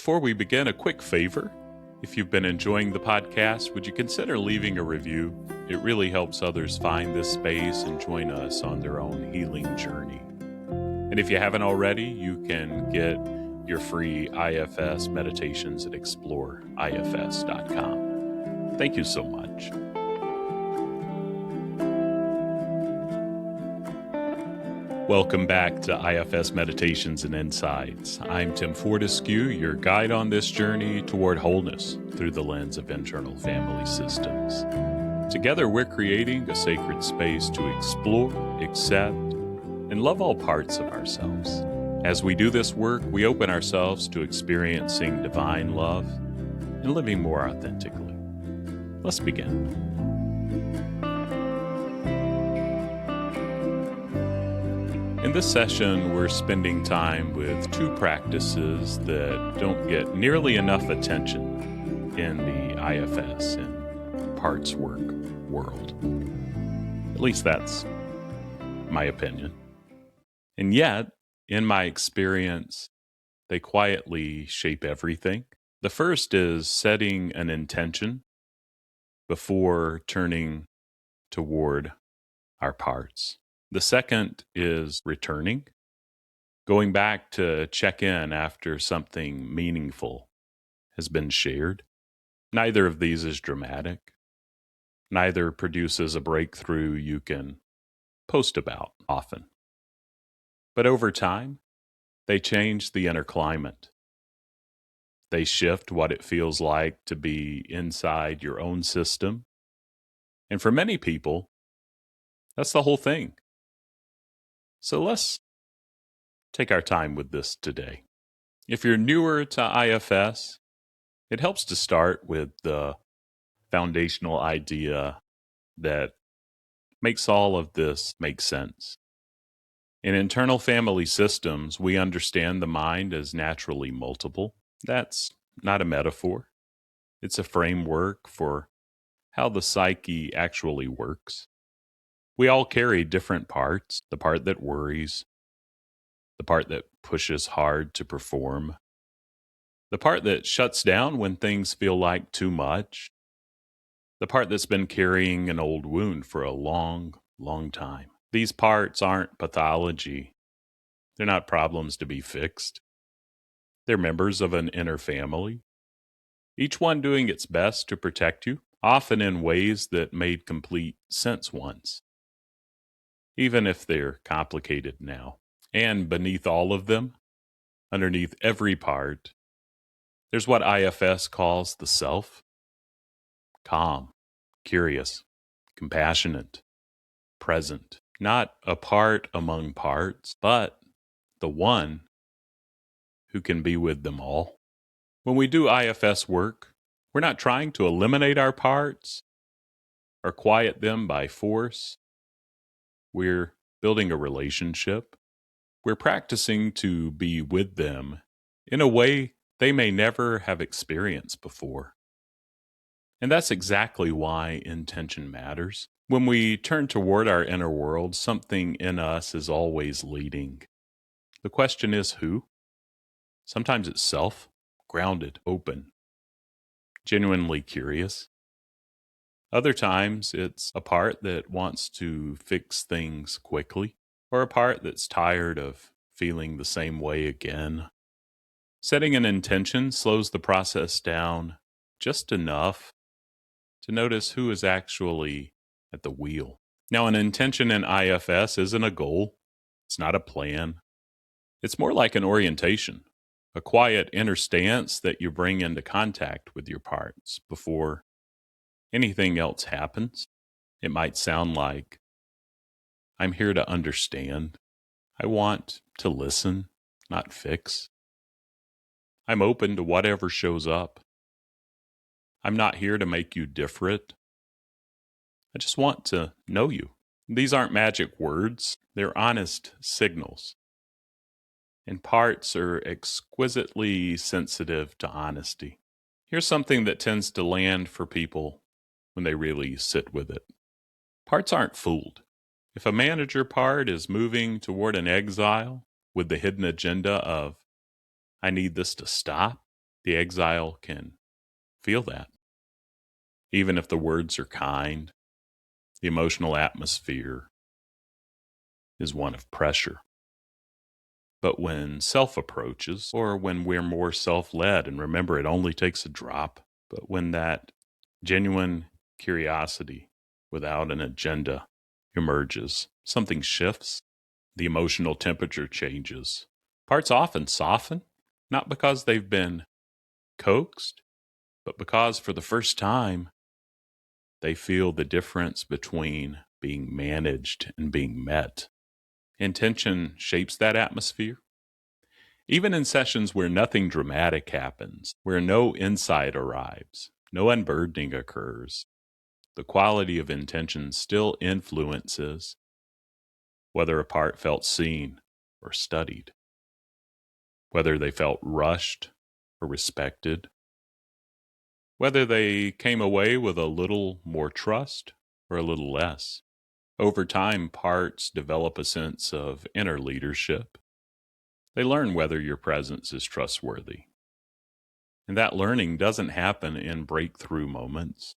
Before we begin, a quick favor. If you've been enjoying the podcast, would you consider leaving a review? It really helps others find this space and join us on their own healing journey. And if you haven't already, you can get your free IFS meditations at exploreifs.com. Thank you so much. Welcome back to IFS Meditations and Insights. I'm Tim Fortescue, your guide on this journey toward wholeness through the lens of internal family systems. Together, we're creating a sacred space to explore, accept, and love all parts of ourselves. As we do this work, we open ourselves to experiencing divine love and living more authentically. Let's begin. In this session, we're spending time with two practices that don't get nearly enough attention in the IFS and parts work world. At least that's my opinion. And yet, in my experience, they quietly shape everything. The first is setting an intention before turning toward our parts. The second is returning, going back to check in after something meaningful has been shared. Neither of these is dramatic. Neither produces a breakthrough you can post about often. But over time, they change the inner climate. They shift what it feels like to be inside your own system. And for many people, that's the whole thing. So let's take our time with this today. If you're newer to IFS, it helps to start with the foundational idea that makes all of this make sense. In internal family systems, we understand the mind as naturally multiple. That's not a metaphor. It's a framework for how the psyche actually works. We all carry different parts, the part that worries, the part that pushes hard to perform, the part that shuts down when things feel like too much, the part that's been carrying an old wound for a long, long time. These parts aren't pathology. They're not problems to be fixed. They're members of an inner family, each one doing its best to protect you, often in ways that made complete sense once, even if they're complicated now. And beneath all of them, underneath every part, there's what IFS calls the self. Calm, curious, compassionate, present. Not a part among parts, but the one who can be with them all. When we do IFS work, we're not trying to eliminate our parts or quiet them by force. We're building a relationship. We're practicing to be with them in a way they may never have experienced before. And that's exactly why intention matters. When we turn toward our inner world, something in us is always leading. The question is who? Sometimes it's self, grounded, open, genuinely curious. Other times it's a part that wants to fix things quickly, or a part that's tired of feeling the same way again. Setting an intention slows the process down just enough to notice who is actually at the wheel. Now, an intention in IFS isn't a goal. It's not a plan. It's more like an orientation, a quiet inner stance that you bring into contact with your parts before anything else happens. It might sound like, I'm here to understand. I want to listen, not fix. I'm open to whatever shows up. I'm not here to make you different. I just want to know you. These aren't magic words. They're honest signals. And parts are exquisitely sensitive to honesty. Here's something that tends to land for people when they really sit with it. Parts aren't fooled. If a manager part is moving toward an exile with the hidden agenda of, I need this to stop, The exile can feel that. Even if the words are kind, the emotional atmosphere is one of pressure. But when self approaches, or when we're more self led, and remember, it only takes a drop, but when that genuine curiosity without an agenda emerges, something shifts, the emotional temperature changes. Parts often soften, not because they've been coaxed, but because for the first time, they feel the difference between being managed and being met. Intention shapes that atmosphere. Even in sessions where nothing dramatic happens, where no insight arrives, no unburdening occurs, the quality of intention still influences whether a part felt seen or studied, whether they felt rushed or respected, whether they came away with a little more trust or a little less. Over time, parts develop a sense of inner leadership. They learn whether your presence is trustworthy. And that learning doesn't happen in breakthrough moments.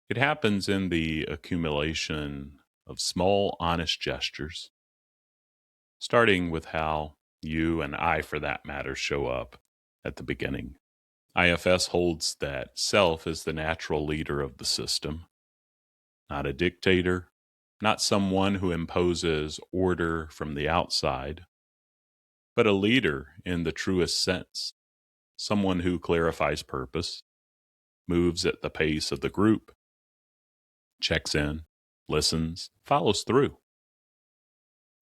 It happens in the accumulation of small, honest gestures, starting with how you and I, for that matter, show up at the beginning. IFS holds that self is the natural leader of the system, not a dictator, not someone who imposes order from the outside, but a leader in the truest sense, someone who clarifies purpose, moves at the pace of the group, checks in, listens, follows through.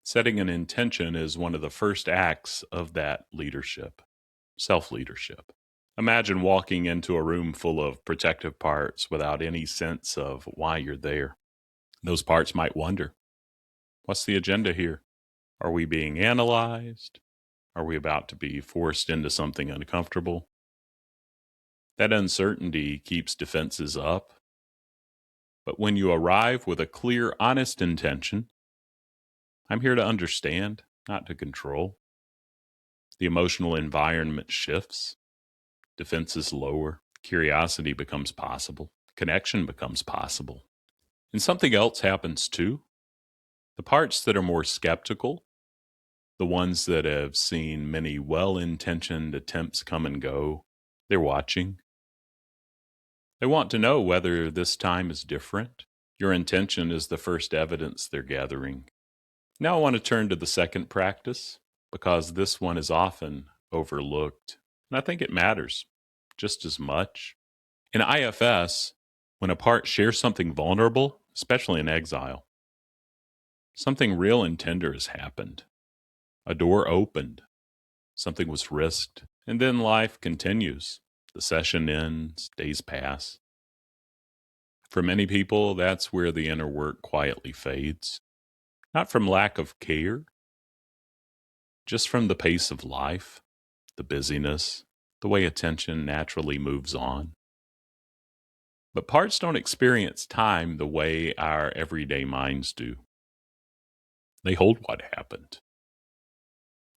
Setting an intention is one of the first acts of that leadership, self-leadership. Imagine walking into a room full of protective parts without any sense of why you're there. Those parts might wonder, what's the agenda here? Are we being analyzed? Are we about to be forced into something uncomfortable? That uncertainty keeps defenses up. But when you arrive with a clear, honest intention, I'm here to understand, not to control. The emotional environment shifts, defenses lower, curiosity becomes possible, connection becomes possible. And something else happens too. The parts that are more skeptical, the ones that have seen many well-intentioned attempts come and go, they're watching. They want to know whether this time is different. Your intention is the first evidence they're gathering. Now I want to turn to the second practice, because this one is often overlooked, and I think it matters just as much. In IFS, when a part shares something vulnerable, especially in exile, something real and tender has happened. A door opened, something was risked, and then life continues. The session ends, days pass. For many people, that's where the inner work quietly fades. Not from lack of care, just from the pace of life, the busyness, the way attention naturally moves on. But parts don't experience time the way our everyday minds do. They hold what happened.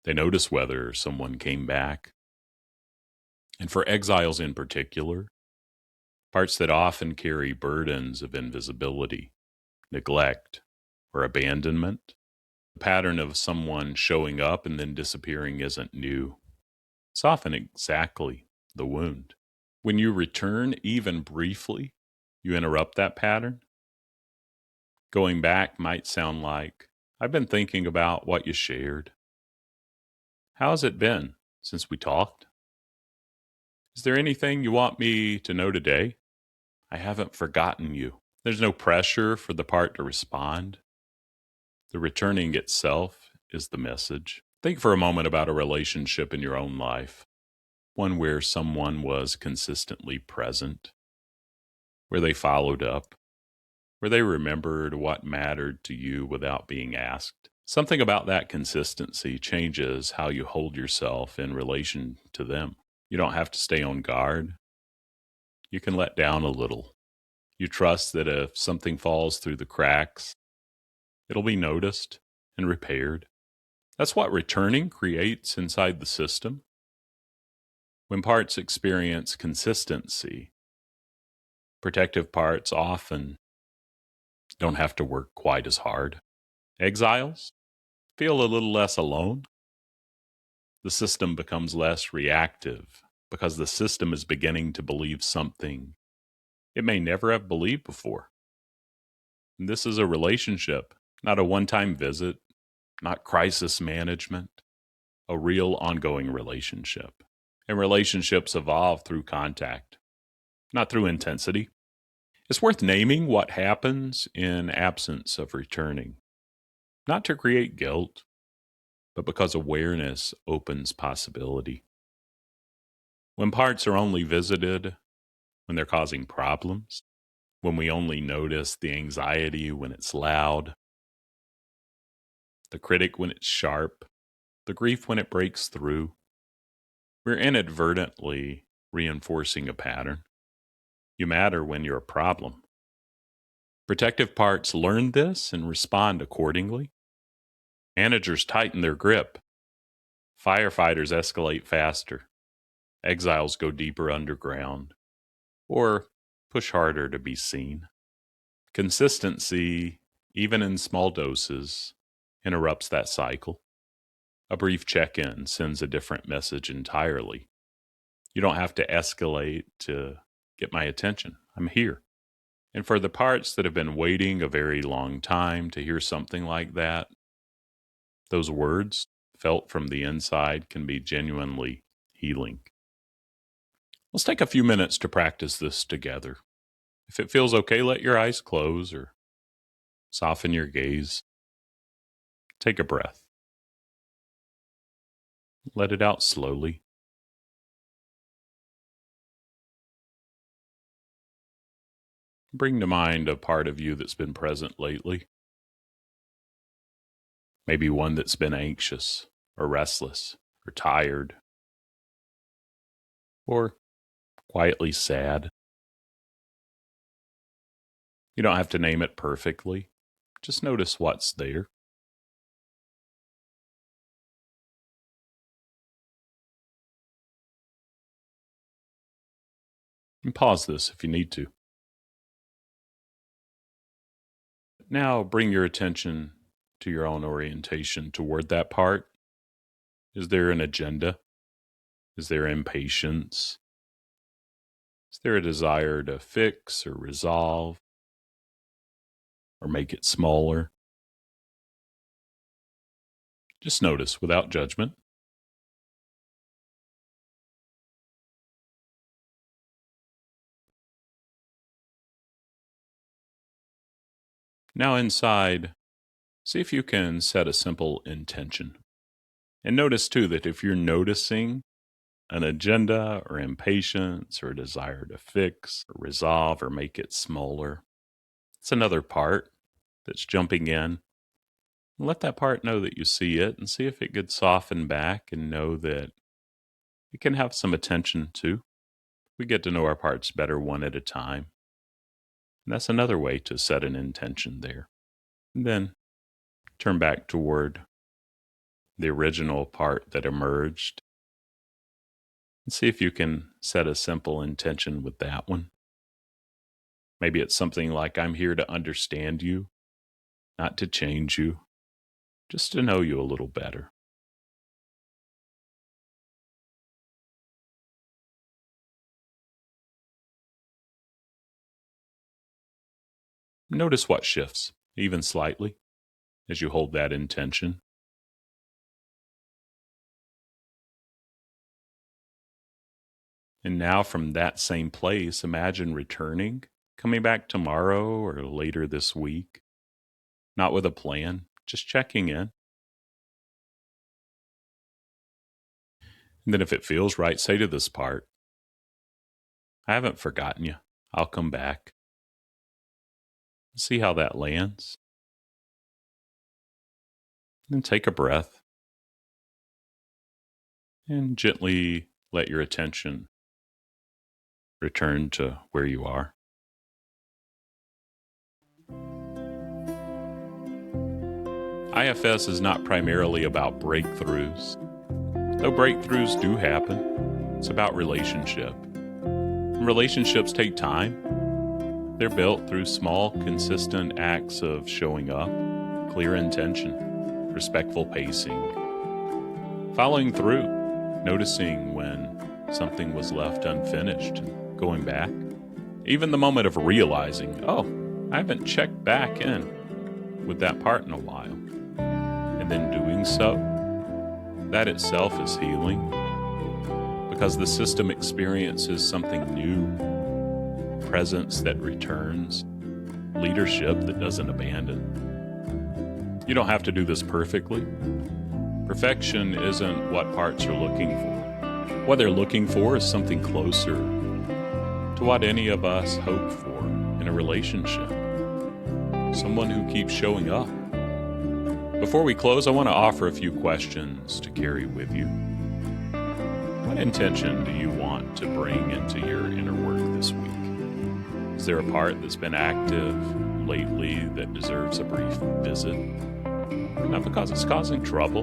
They notice whether someone came back. And for exiles in particular, parts that often carry burdens of invisibility, neglect, or abandonment, the pattern of someone showing up and then disappearing isn't new. It's often exactly the wound. When you return, even briefly, you interrupt that pattern. Going back might sound like, I've been thinking about what you shared. How has it been since we talked? Is there anything you want me to know today? I haven't forgotten you. There's no pressure for the part to respond. The returning itself is the message. Think for a moment about a relationship in your own life, one where someone was consistently present, where they followed up, where they remembered what mattered to you without being asked. Something about that consistency changes how you hold yourself in relation to them. You don't have to stay on guard. You can let down a little. You trust that if something falls through the cracks, it'll be noticed and repaired. That's what returning creates inside the system. When parts experience consistency, protective parts often don't have to work quite as hard. Exiles feel a little less alone. The system becomes less reactive because the system is beginning to believe something it may never have believed before. And this is a relationship, not a one-time visit, not crisis management, a real ongoing relationship. And relationships evolve through contact, not through intensity. It's worth naming what happens in absence of returning, not to create guilt, but because awareness opens possibility. When parts are only visited when they're causing problems, when we only notice the anxiety when it's loud, the critic when it's sharp, the grief when it breaks through, we're inadvertently reinforcing a pattern. You matter when you're a problem. Protective parts learn this and respond accordingly. Managers tighten their grip. Firefighters escalate faster. Exiles go deeper underground or push harder to be seen. Consistency, even in small doses, interrupts that cycle. A brief check-in sends a different message entirely. You don't have to escalate to get my attention. I'm here. And for the parts that have been waiting a very long time to hear something like that, those words, felt from the inside, can be genuinely healing. Let's take a few minutes to practice this together. If it feels okay, let your eyes close or soften your gaze. Take a breath. Let it out slowly. Bring to mind a part of you that's been present lately. Maybe one that's been anxious or restless or tired or quietly sad. You don't have to name it perfectly. Just notice what's there. And pause this if you need to. Now bring your attention to your own orientation toward that part. Is there an agenda? Is there impatience? Is there a desire to fix or resolve or make it smaller? Just notice without judgment. Now inside, see if you can set a simple intention. And notice too that if you're noticing an agenda or impatience or a desire to fix or resolve or make it smaller, it's another part that's jumping in. Let that part know that you see it and see if it could soften back and know that it can have some attention too. We get to know our parts better one at a time. And that's another way to set an intention there. And then turn back toward the original part that emerged and see if you can set a simple intention with that one. Maybe it's something like, I'm here to understand you, not to change you, just to know you a little better. Notice what shifts, even slightly, as you hold that intention. And now from that same place, imagine returning, coming back tomorrow or later this week, not with a plan, just checking in. And then if it feels right, say to this part, I haven't forgotten you. I'll come back. See how that lands. Then take a breath and gently let your attention return to where you are. IFS is not primarily about breakthroughs, though breakthroughs do happen. It's about relationship. Relationships take time. They're built through small, consistent acts of showing up, clear intention, respectful pacing, following through, noticing when something was left unfinished, and going back. Even the moment of realizing, oh, I haven't checked back in with that part in a while. And then doing so, that itself is healing because the system experiences something new, presence that returns, leadership that doesn't abandon. You don't have to do this perfectly. Perfection isn't what parts are looking for. What they're looking for is something closer to what any of us hope for in a relationship. Someone who keeps showing up. Before we close, I want to offer a few questions to carry with you. What intention do you want to bring into your inner work this week? Is there a part that's been active lately that deserves a brief visit? Not because it's causing trouble,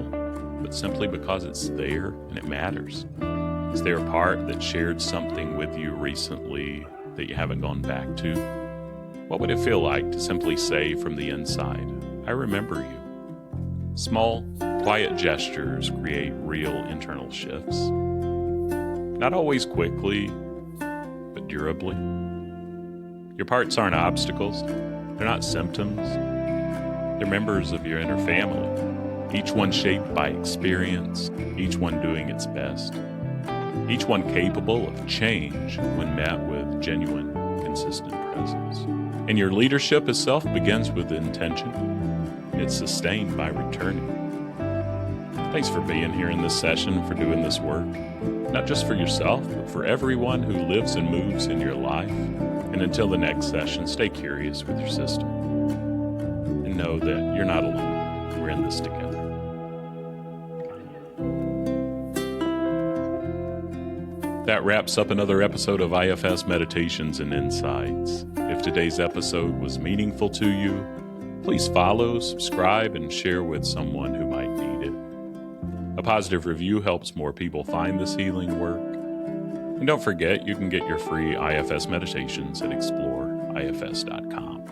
but simply because it's there and it matters. Is there a part that shared something with you recently that you haven't gone back to? What would it feel like to simply say from the inside, I remember you? Small, quiet gestures create real internal shifts. Not always quickly, but durably. Your parts aren't obstacles. They're not symptoms. They're members of your inner family, each one shaped by experience, each one doing its best, each one capable of change when met with genuine, consistent presence. And your leadership itself begins with intention. It's sustained by returning. Thanks for being here in this session, for doing this work, not just for yourself, but for everyone who lives and moves in your life. And until the next session, stay curious with your system and know that you're not alone. We're in this together. That wraps up another episode of IFS Meditations and Insights. If today's episode was meaningful to you, please follow, subscribe, and share with someone who might need it. A positive review helps more people find this healing work. And don't forget, you can get your free IFS meditations at exploreifs.com.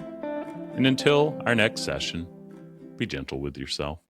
And until our next session, be gentle with yourself.